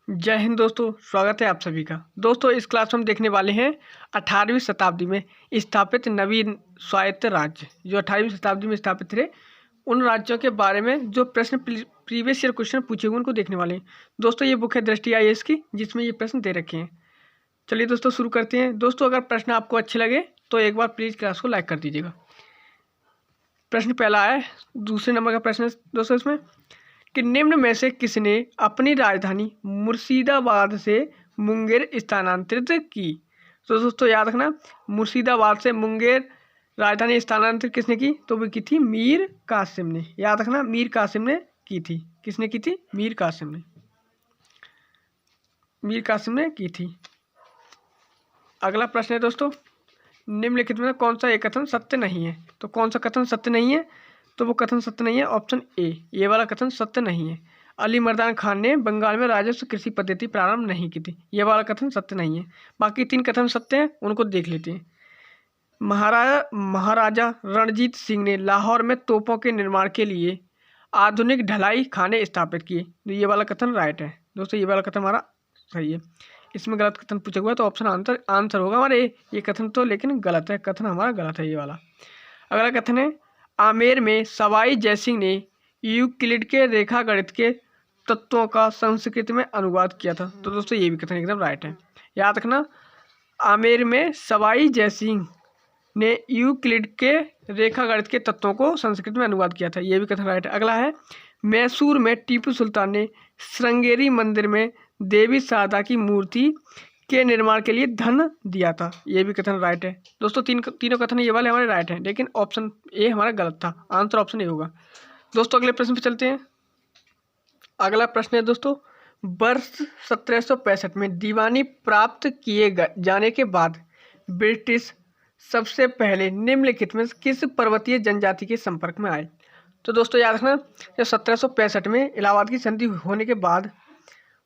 जय हिंद दोस्तों, स्वागत है आप सभी का। दोस्तों, इस क्लास में हम देखने वाले हैं 18वीं शताब्दी में स्थापित नवीन स्वायत्त राज्य। जो 18वीं शताब्दी में स्थापित थे उन राज्यों के बारे में जो प्रश्न प्रीवियस ईयर क्वेश्चन पूछे हुए उनको देखने वाले हैं। दोस्तों, ये बुक है दृष्टि IAS की, जिसमें ये प्रश्न दे रखे हैं। चलिए दोस्तों, शुरू करते हैं। दोस्तों, अगर प्रश्न आपको अच्छे लगे तो एक बार प्लीज़ क्लास को लाइक कर दीजिएगा। प्रश्न पहला है, दूसरे नंबर का प्रश्न है दोस्तों इसमें कि निम्न में से किसने अपनी राजधानी मुर्शिदाबाद से मुंगेर स्थानांतरित की। तो दोस्तों याद रखना, मुर्शिदाबाद से मुंगेर राजधानी स्थानांतरित किसने की? तो वो की थी मीर कासिम ने। याद रखना, मीर कासिम ने की थी। किसने की थी? मीर कासिम ने। मीर कासिम ने की थी। अगला प्रश्न है दोस्तों, निम्नलिखित में कौन सा एक कथन सत्य नहीं है? तो कौन सा कथन सत्य नहीं है? तो वो कथन सत्य नहीं है ऑप्शन ए, ये वाला कथन सत्य नहीं है। अली मर्दान खान ने बंगाल में राजस्व कृषि पद्धति प्रारंभ नहीं की थी, ये वाला कथन सत्य नहीं है। बाकी 3 कथन सत्य हैं, उनको देख लेते हैं। महाराजा रणजीत सिंह ने लाहौर में तोपों के निर्माण के लिए आधुनिक ढलाई खाने स्थापित किए, तो ये वाला कथन राइट है। दोस्तों, ये वाला कथन हमारा सही है। इसमें गलत कथन पूछा हुआ है तो ऑप्शन आंसर होगा हमारे ये कथन तो लेकिन गलत है, कथन हमारा गलत है ये वाला। अगला कथन है, आमेर में सवाई जयसिंह ने यूक्लिड के रेखा गणित के तत्वों का संस्कृत में अनुवाद किया था। तो दोस्तों, ये भी कथन एकदम राइट है। याद रखना, आमेर में सवाई जयसिंह ने यूक्लिड के रेखा गणित के तत्वों को संस्कृत में अनुवाद किया था, ये भी कथन राइट है। अगला है, मैसूर में टीपू सुल्तान ने श्रृंगेरी मंदिर में देवी शारदा की मूर्ति के निर्माण के लिए धन दिया था, ये भी कथन राइट है। दोस्तों, तीनों कथन ये वाले हमारे राइट हैं, लेकिन ऑप्शन ए हमारा गलत था। आंसर ऑप्शन ए होगा। दोस्तों, अगले प्रश्न पे चलते हैं। अगला प्रश्न है दोस्तों, वर्ष 1765 में दीवानी प्राप्त किए जाने के बाद ब्रिटिश सबसे पहले निम्नलिखित में किस पर्वतीय जनजाति के संपर्क में आए? तो दोस्तों याद रखना, जब 1765 में इलाहाबाद की संधि होने के बाद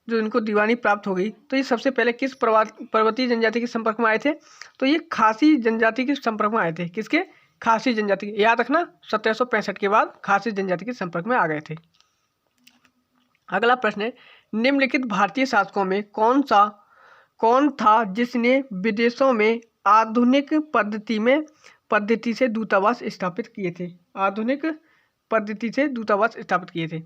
जो इनको दीवानी प्राप्त हो गई, तो ये सबसे पहले किस पर्वतीय जनजाति के संपर्क में आए थे? तो ये खासी जनजाति के संपर्क में आए थे। किसके? खासी जनजाति। याद रखना, 1765 के बाद खासी जनजाति के संपर्क में आ गए थे। अगला प्रश्न है, निम्नलिखित भारतीय शासकों में कौन था जिसने विदेशों में आधुनिक पद्धति से दूतावास स्थापित किए थे? आधुनिक पद्धति से दूतावास स्थापित किए थे।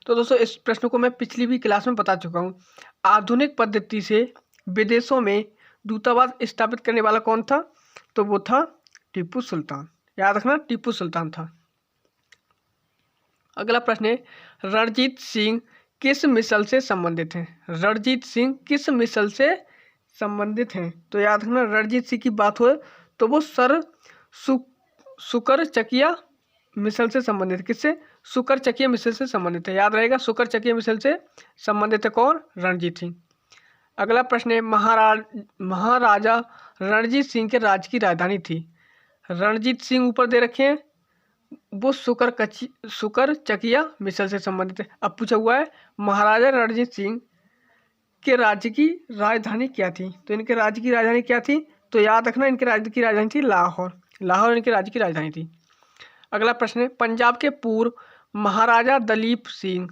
तो दोस्तों, इस प्रश्न को मैं पिछली भी क्लास में बता चुका हूँ। आधुनिक पद्धति से विदेशों में दूतावास स्थापित करने वाला कौन था? तो वो था टीपू सुल्तान। याद रखना, टीपू सुल्तान था। अगला प्रश्न है, रणजीत सिंह किस मिसल से संबंधित हैं? रणजीत सिंह किस मिसल से संबंधित हैं? तो याद रखना, रणजीत सिंह की बात हो तो वो सर सुकर चकिया मिसल से संबंधित। किससे? सुकर चकिया मिसल से संबंधित है। याद रहेगा, सुकर चकिया मिसल से संबंधित है कौन? रणजीत सिंह। अगला प्रश्न है, महाराजा रणजीत सिंह के राज्य की राजधानी थी। रणजीत सिंह ऊपर दे रखे हैं, वो सुकर चकिया मिसल से संबंधित है। अब पूछा हुआ है महाराजा रणजीत सिंह के राज्य की राजधानी क्या थी? तो इनके राज्य की राजधानी क्या थी? तो याद रखना, इनके राज्य की राजधानी थी लाहौर। लाहौर इनके राज्य की राजधानी थी। अगला प्रश्न है, पंजाब के पूर्व महाराजा दलीप सिंह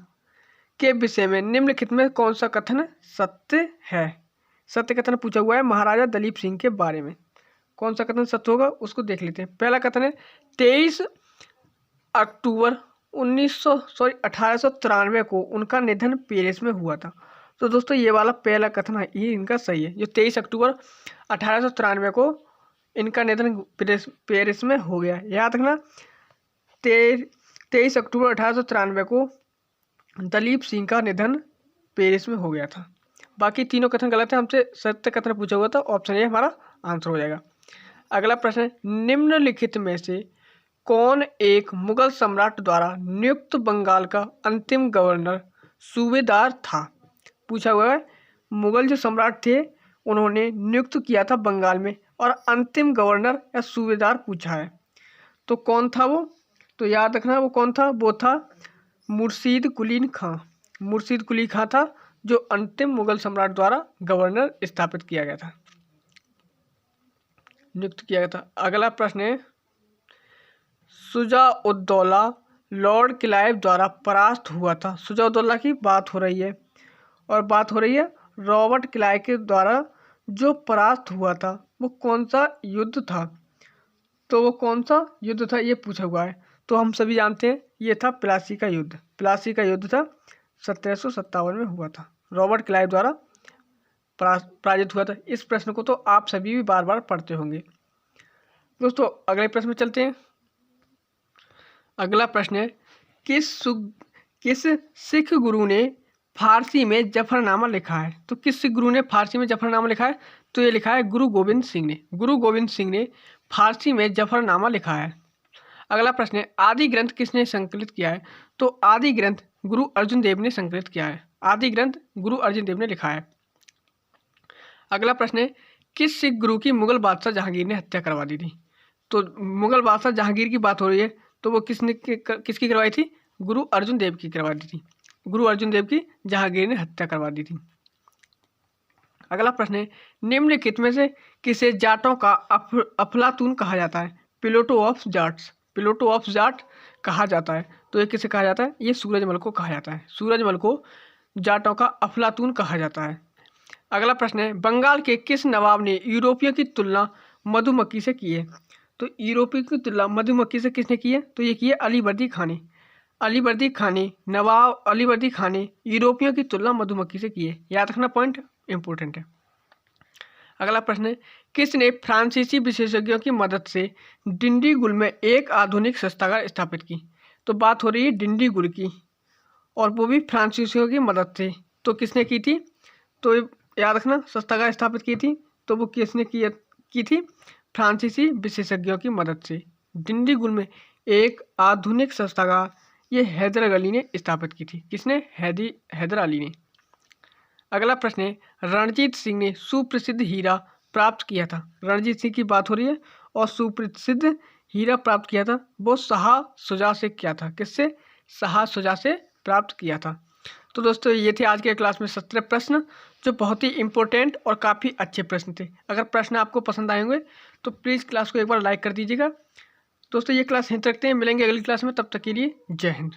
के विषय में निम्नलिखित में कौन सा कथन सत्य है? सत्य कथन पूछा हुआ है महाराजा दलीप सिंह के बारे में। कौन सा कथन सत्य होगा उसको देख लेते हैं। पहला कथन है, 23 अक्टूबर 1893 को उनका निधन पेरिस में हुआ था। तो दोस्तों, ये वाला पहला कथन है, ये इनका सही है। जो 23 अक्टूबर 1893 को इनका निधन पेरिस में हो गया। याद रखना, 23 अक्टूबर 1893 को दलीप सिंह का निधन पेरिस में हो गया था। बाकी तीनों कथन गलत है, हमसे सत्य कथन पूछा हुआ था, ऑप्शन ए हमारा आंसर हो जाएगा। अगला प्रश्न है, निम्नलिखित में से कौन एक मुगल सम्राट द्वारा नियुक्त बंगाल का अंतिम गवर्नर सूबेदार था? पूछा हुआ है, मुगल जो सम्राट थे उन्होंने नियुक्त किया था बंगाल में, और अंतिम गवर्नर या सूबेदार पूछा है, तो कौन था वो? तो याद रखना, वो कौन था? वो था मुर्शीद कुली खां। मुर्शीद कुली खां था जो अंतिम मुगल सम्राट द्वारा गवर्नर स्थापित किया गया था, नियुक्त किया गया था। अगला प्रश्न है, शुजा-उद-दौला लॉर्ड क्लाइव द्वारा परास्त हुआ था। शुजा-उद-दौला की बात हो रही है, और बात हो रही है रॉबर्ट क्लाइव के द्वारा जो परास्त हुआ था वो कौन सा युद्ध था। तो वो कौन सा युद्ध था ये पूछा हुआ है। तो हम सभी जानते हैं ये था प्लासी का युद्ध। प्लासी का युद्ध था 1757 में हुआ था, रॉबर्ट क्लाइव द्वारा पराजित हुआ था। इस प्रश्न को तो आप सभी भी बार बार पढ़ते होंगे। दोस्तों अगले प्रश्न में चलते हैं। अगला प्रश्न है किस सिख गुरु ने फारसी में जफरनामा लिखा है। तो किस सिख गुरु ने फारसी में जफरनामा लिखा है। तो ये लिखा है गुरु गोविंद सिंह ने। गुरु गोविंद सिंह ने फारसी में जफरनामा लिखा है। अगला प्रश्न है आदि ग्रंथ किसने संकलित किया है। तो आदि ग्रंथ गुरु अर्जुन देव ने संकलित किया है। आदि ग्रंथ गुरु अर्जुन देव ने लिखा है। अगला प्रश्न है किस सिख गुरु की मुगल बादशाह जहांगीर ने हत्या करवा दी थी। तो मुगल बादशाह जहांगीर की बात हो रही है, तो वो किसकी करवाई थी। गुरु अर्जुन देव की करवा दी थी। गुरु अर्जुन देव की जहांगीर ने हत्या करवा दी थी। अगला प्रश्न है निम्नलिखित में से किसे जाटों का अफलातून कहा जाता है। Plato of Jats. Plato of Jat कहा जाता है। तो ये किसे कहा जाता है। ये सूरजमल को कहा जाता है। सूरजमल को जाटों का अफलातून कहा जाता है। अगला प्रश्न है बंगाल के किस नवाब ने यूरोपियों की तुलना मधुमक्खी से की है। तो यूरोपियों की तुलना मधुमक्खी से किसने की है। तो ये की है अलीवर्दी खान ने। अलीवर्दी खान ने नवाब अलीवर्दी खान ने यूरोपियों की तुलना मधुमक्खी से की है। याद रखना, पॉइंट इंपॉर्टेंट है। अगला प्रश्न है किसने फ्रांसीसी विशेषज्ञों की मदद से डिंडीगुल में एक आधुनिक शस्त्रागार स्थापित की। तो बात हो रही है डिंडीगुल की, और वो भी फ्रांसीसियों की मदद से। तो किसने की थी। तो याद रखना शस्त्रागार स्थापित की थी। तो वो किसने की थी। फ्रांसीसी विशेषज्ञों की मदद से डिंडीगुल में एक आधुनिक शस्त्रागार ये हैदर अली ने स्थापित की थी। किसने। हैदर अली ने। अगला प्रश्न है रणजीत सिंह ने सुप्रसिद्ध हीरा प्राप्त किया था। रणजीत सिंह की बात हो रही है, और सुप्रसिद्ध हीरा प्राप्त किया था वो शाह शुजा से किया था। किससे। शाह शुजा से प्राप्त किया था। तो दोस्तों ये थे आज के क्लास में 17 प्रश्न, जो बहुत ही इंपॉर्टेंट और काफ़ी अच्छे प्रश्न थे। अगर प्रश्न आपको पसंद आए होंगे तो प्लीज़ क्लास को एक बार लाइक कर दीजिएगा। दोस्तों ये क्लास यहीं तक रखते हैं, मिलेंगे अगली क्लास में, तब तक के लिए जय हिंद।